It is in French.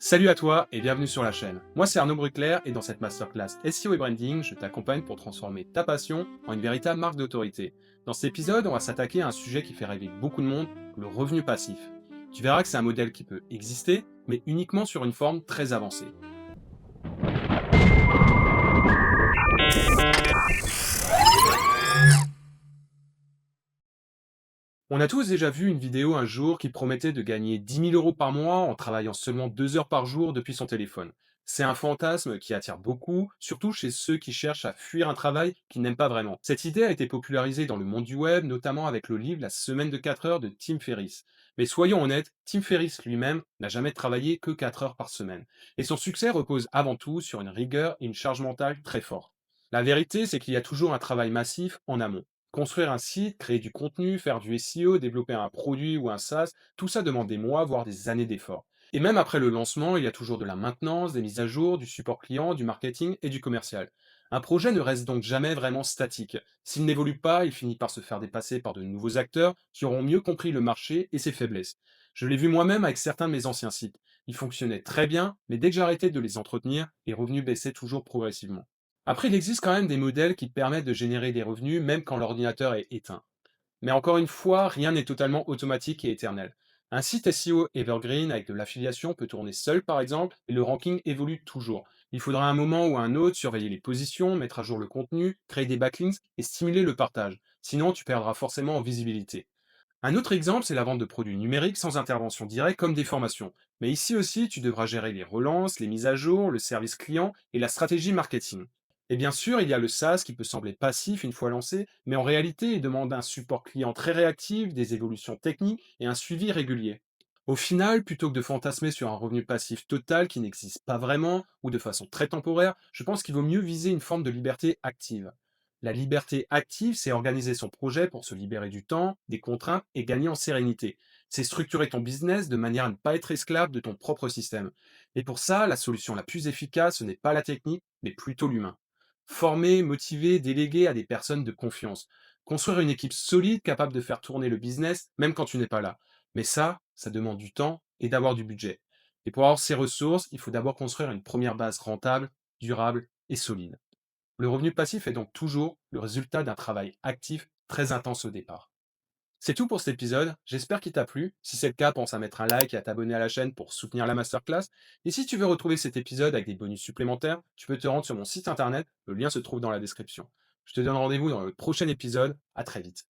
Salut à toi et bienvenue sur la chaîne. Moi c'est Arnaud Bruckler et dans cette masterclass SEO et branding, je t'accompagne pour transformer ta passion en une véritable marque d'autorité. Dans cet épisode, on va s'attaquer à un sujet qui fait rêver beaucoup de monde, le revenu passif. Tu verras que c'est un modèle qui peut exister, mais uniquement sur une forme très avancée. On a tous déjà vu une vidéo un jour qui promettait de gagner 10 000 € par mois en travaillant seulement 2 heures par jour depuis son téléphone. C'est un fantasme qui attire beaucoup, surtout chez ceux qui cherchent à fuir un travail qu'ils n'aiment pas vraiment. Cette idée a été popularisée dans le monde du web, notamment avec le livre La semaine de 4 heures de Tim Ferriss. Mais soyons honnêtes, Tim Ferriss lui-même n'a jamais travaillé que 4 heures par semaine. Et son succès repose avant tout sur une rigueur et une charge mentale très forte. La vérité, c'est qu'il y a toujours un travail massif en amont. Construire un site, créer du contenu, faire du SEO, développer un produit ou un SaaS, tout ça demande des mois, voire des années d'efforts. Et même après le lancement, il y a toujours de la maintenance, des mises à jour, du support client, du marketing et du commercial. Un projet ne reste donc jamais vraiment statique. S'il n'évolue pas, il finit par se faire dépasser par de nouveaux acteurs qui auront mieux compris le marché et ses faiblesses. Je l'ai vu moi-même avec certains de mes anciens sites. Ils fonctionnaient très bien, mais dès que j'arrêtais de les entretenir, les revenus baissaient toujours progressivement. Après, il existe quand même des modèles qui permettent de générer des revenus même quand l'ordinateur est éteint. Mais encore une fois, rien n'est totalement automatique et éternel. Un site SEO evergreen avec de l'affiliation peut tourner seul par exemple, et le ranking évolue toujours. Il faudra un moment ou un autre surveiller les positions, mettre à jour le contenu, créer des backlinks et stimuler le partage. Sinon, tu perdras forcément en visibilité. Un autre exemple, c'est la vente de produits numériques sans intervention directe comme des formations. Mais ici aussi, tu devras gérer les relances, les mises à jour, le service client et la stratégie marketing. Et bien sûr, il y a le SaaS qui peut sembler passif une fois lancé, mais en réalité, il demande un support client très réactif, des évolutions techniques et un suivi régulier. Au final, plutôt que de fantasmer sur un revenu passif total qui n'existe pas vraiment ou de façon très temporaire, je pense qu'il vaut mieux viser une forme de liberté active. La liberté active, c'est organiser son projet pour se libérer du temps, des contraintes et gagner en sérénité. C'est structurer ton business de manière à ne pas être esclave de ton propre système. Et pour ça, la solution la plus efficace, ce n'est pas la technique, mais plutôt l'humain. Former, motiver, déléguer à des personnes de confiance. Construire une équipe solide capable de faire tourner le business, même quand tu n'es pas là. Mais ça demande du temps et d'avoir du budget. Et pour avoir ces ressources, il faut d'abord construire une première base rentable, durable et solide. Le revenu passif est donc toujours le résultat d'un travail actif très intense au départ. C'est tout pour cet épisode, j'espère qu'il t'a plu. Si c'est le cas, pense à mettre un like et à t'abonner à la chaîne pour soutenir la masterclass. Et si tu veux retrouver cet épisode avec des bonus supplémentaires, tu peux te rendre sur mon site internet, le lien se trouve dans la description. Je te donne rendez-vous dans le prochain épisode, à très vite.